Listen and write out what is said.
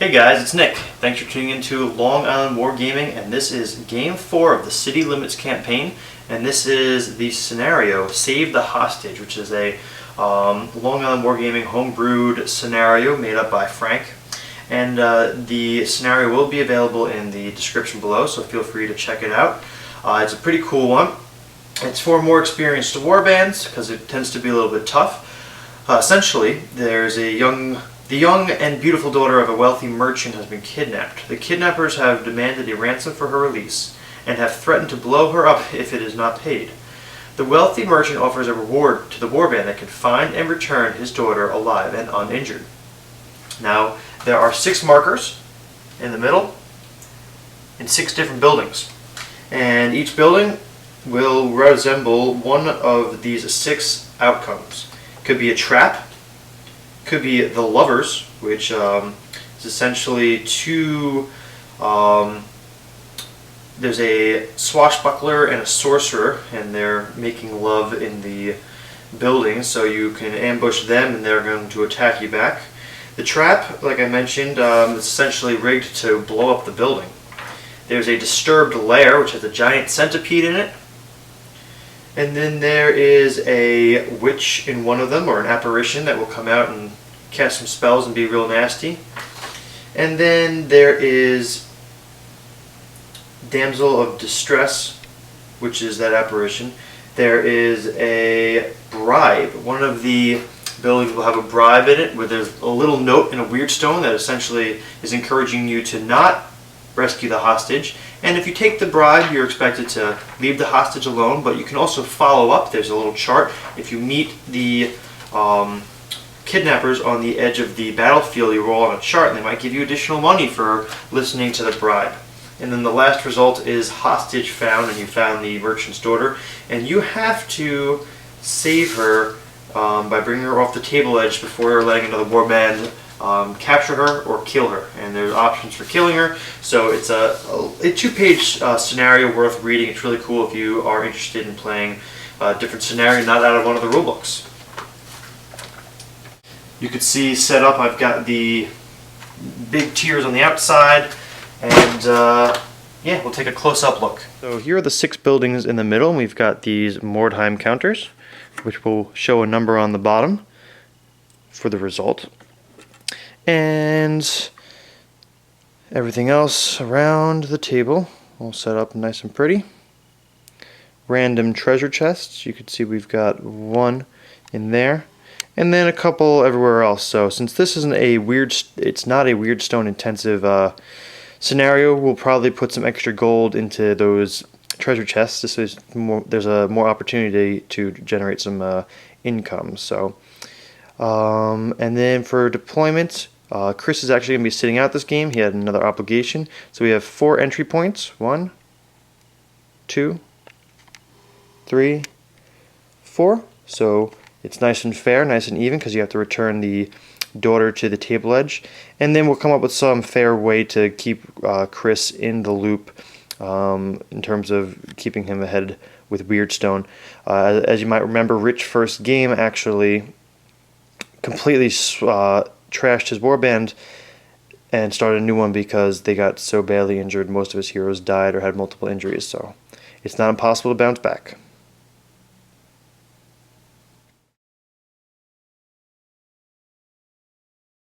Hey guys, it's Nick. Thanks for tuning into Long Island Wargaming, and this is Game 4 of the City Limits campaign, and this is the scenario, Save the Hostage, which is a Long Island Wargaming homebrewed scenario made up by Frank. And the scenario will be available in the description below, so feel free to check it out. It's a pretty cool one. It's for more experienced warbands, because it tends to be a little bit tough. Essentially, there's the young and beautiful daughter of a wealthy merchant has been kidnapped. The kidnappers have demanded a ransom for her release and have threatened to blow her up if it is not paid. The wealthy merchant offers a reward to the warband that can find and return his daughter alive and uninjured. Now, there are 6 markers in the middle in 6 different buildings. And each building will resemble one of these 6 outcomes. Could be a trap, could be the lovers, which is essentially there's a swashbuckler and a sorcerer, and they're making love in the building, so you can ambush them and they're going to attack you back. The trap, like I mentioned, is essentially rigged to blow up the building. There's a disturbed lair, which has a giant centipede in it. And then there is a witch in one of them, or an apparition that will come out and cast some spells and be real nasty. And then there is Damsel of Distress, which is that apparition. There is a bribe. One of the buildings will have a bribe in it, where there's a little note in a weird stone that essentially is encouraging you to not rescue the hostage. And if you take the bribe, you're expected to leave the hostage alone, but you can also follow up. There's a little chart. If you meet the kidnappers on the edge of the battlefield, you roll on a chart, and they might give you additional money for listening to the bribe. And then the last result is hostage found, and you found the merchant's daughter, and you have to save her by bringing her off the table edge before letting another warband capture her or kill her. And there's options for killing her, so it's a 2-page scenario worth reading. It's really cool if you are interested in playing a different scenario not out of one of the rule books. You can see set up, I've got the big tiers on the outside, and yeah, we'll take a close-up look. So here are the 6 buildings in the middle, and we've got these Mordheim counters, which will show a number on the bottom for the result. And everything else around the table all set up nice and pretty. Random treasure chests, you can see we've got 1 in there, and then a couple everywhere else. So since this isn't a it's not a weird stone intensive scenario, we'll probably put some extra gold into those treasure chests. There's a more opportunity to generate some income. So and then for deployment, Chris is actually going to be sitting out this game. He had another obligation. So we have 4 entry points. 1, 2, 3, 4. So it's nice and fair, nice and even, because you have to return the daughter to the table edge. And then we'll come up with some fair way to keep Chris in the loop in terms of keeping him ahead with Weirdstone. As you might remember, Rich first game actually completely trashed his warband and started a new one because they got so badly injured. Most of his heroes died or had multiple injuries, so it's not impossible to bounce back.